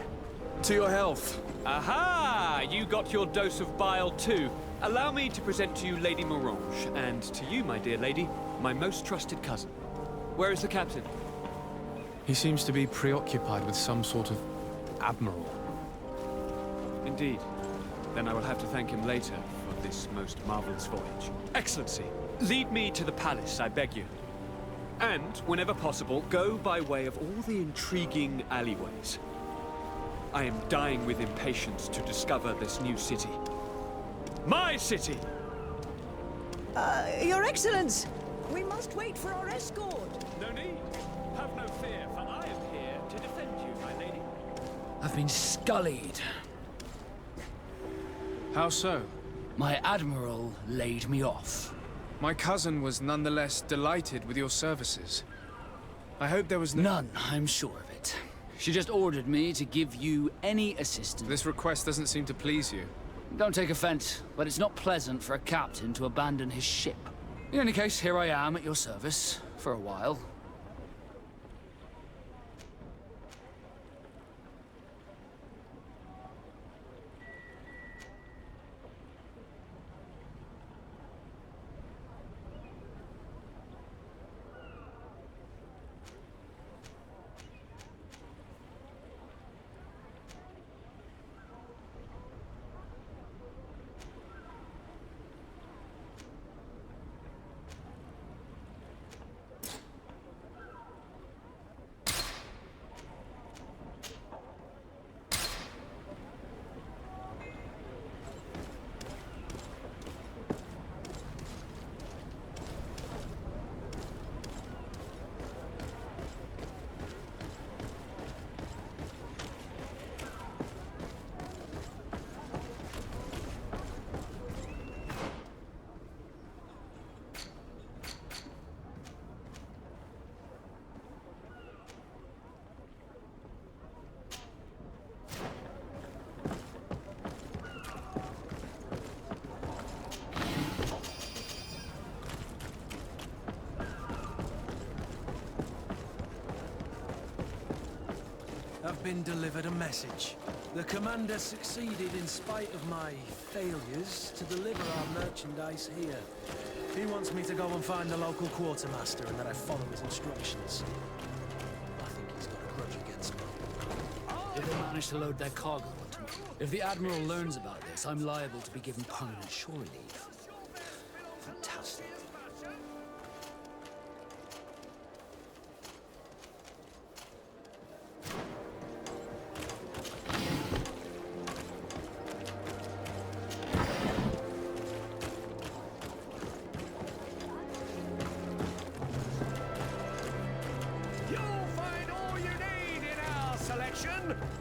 To your health. Aha! You got your dose of bile too. Allow me to present to you Lady Morange, and to you, my dear lady, my most trusted cousin. Where is the captain? He seems to be preoccupied with some sort of admiral. Indeed. Then I will have to thank him later for this most marvelous voyage. Excellency, lead me to the palace, I beg you. And, whenever possible, go by way of all the intriguing alleyways. I am dying with impatience to discover this new city. My city! Your Excellence! We must wait for our escort! No need. Have no fear, for I am here to defend you, my lady. I've been scullied. How so? My admiral laid me off. My cousin was nonetheless delighted with your services. I hope there was None, I'm sure of it. She just ordered me to give you any assistance. This request doesn't seem to please you. Don't take offense, but it's not pleasant for a captain to abandon his ship. In any case, here I am at your service, for a while. I've been delivered a message. The commander succeeded in spite of my failures to deliver our merchandise here. He wants me to go and find the local quartermaster and that I follow his instructions. I think he's got a grudge against me. If they manage to load their cargo onto me, if the Admiral learns about this, I'm liable to be given permanent shore leave. Fantastic.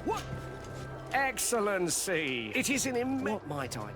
What? Excellency! It is an What might I?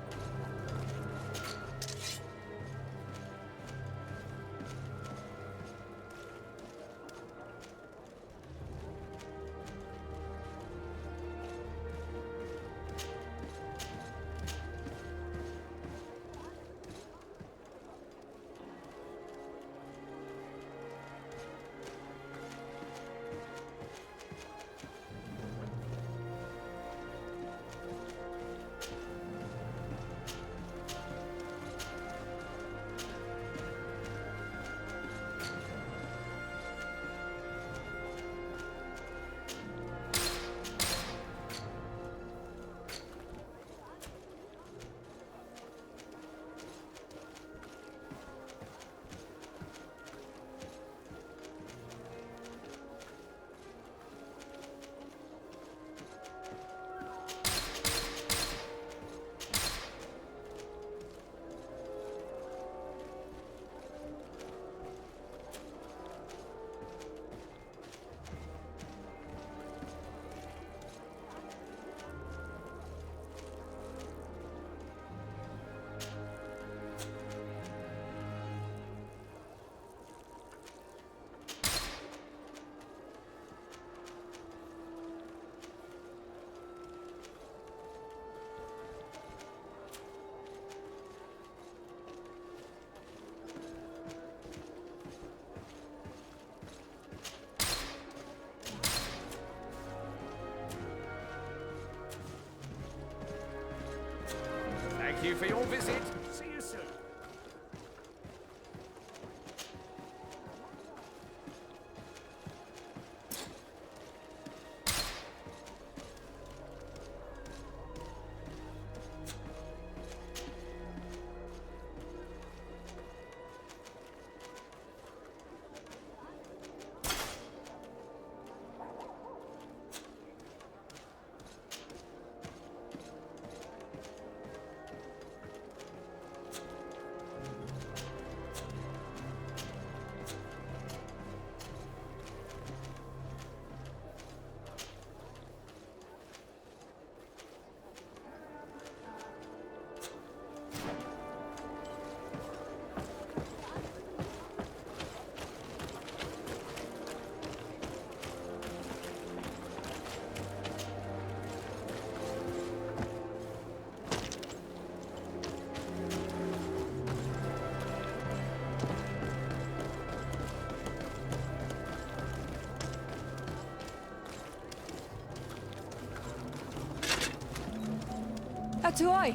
Thank you for your visit. See you soon. Atuai.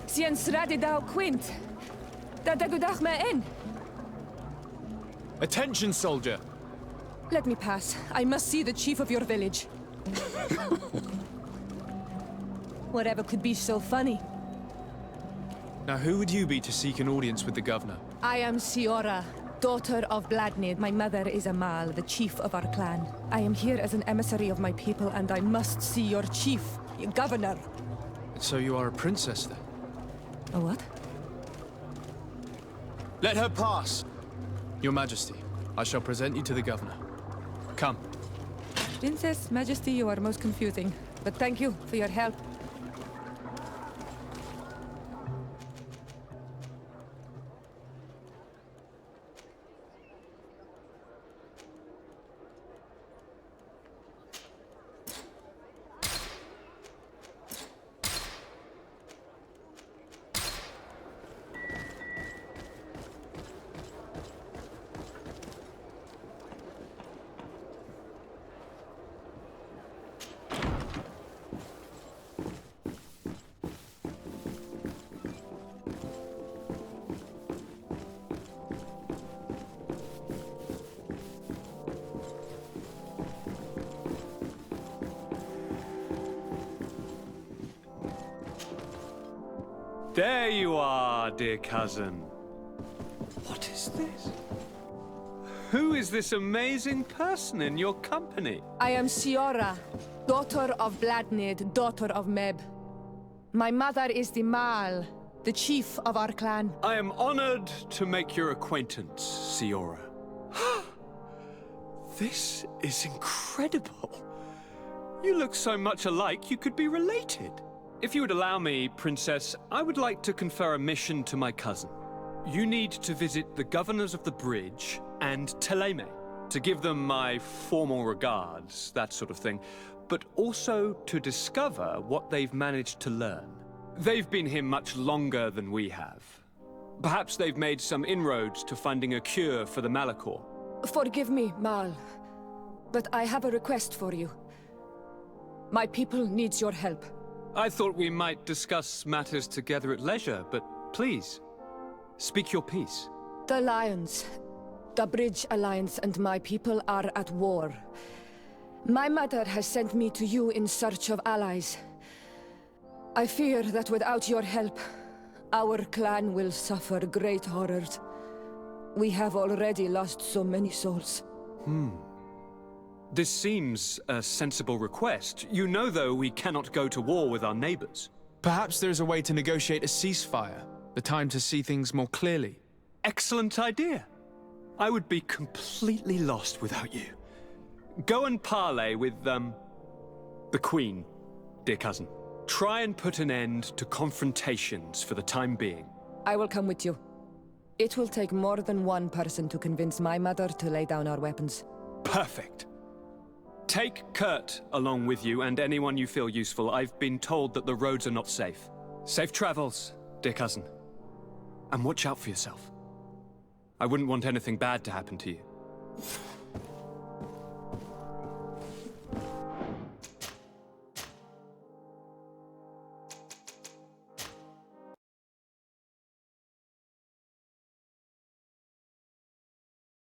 Sien sradi dau quint. Da dagudach me in. Attention, soldier! Let me pass. I must see the chief of your village. Whatever could be so funny. Now, who would you be to seek an audience with the governor? I am Siora, daughter of Bladnid. My mother is Amal, the chief of our clan. I am here as an emissary of my people, and I must see your chief, your governor. So you are a princess, then? A what? Let her pass! Your Majesty, I shall present you to the governor. Come. Princess, Majesty, you are most confusing. But thank you for your help. There you are, dear cousin. What is this? Who is this amazing person in your company? I am Siora, daughter of Bladnid, daughter of Meb. My mother is the Mal, the chief of our clan. I am honored to make your acquaintance, Siora. This is incredible. You look so much alike you could be related. If you would allow me, Princess, I would like to confer a mission to my cousin. You need to visit the governors of the bridge and Teleme to give them my formal regards, that sort of thing, but also to discover what they've managed to learn. They've been here much longer than we have. Perhaps they've made some inroads to finding a cure for the Malachor. Forgive me, Mal, but I have a request for you. My people needs your help. I thought we might discuss matters together at leisure, but please, speak your piece. The Lions, the Bridge Alliance and my people are at war. My mother has sent me to you in search of allies. I fear that without your help, our clan will suffer great horrors. We have already lost so many souls. This seems a sensible request. You know, though, we cannot go to war with our neighbors. Perhaps there is a way to negotiate a ceasefire. The time to see things more clearly. Excellent idea. I would be completely lost without you. Go and parley with, the Queen, dear cousin. Try and put an end to confrontations for the time being. I will come with you. It will take more than one person to convince my mother to lay down our weapons. Perfect. Take Kurt along with you and anyone you feel useful. I've been told that the roads are not safe. Safe travels, dear cousin. And watch out for yourself. I wouldn't want anything bad to happen to you.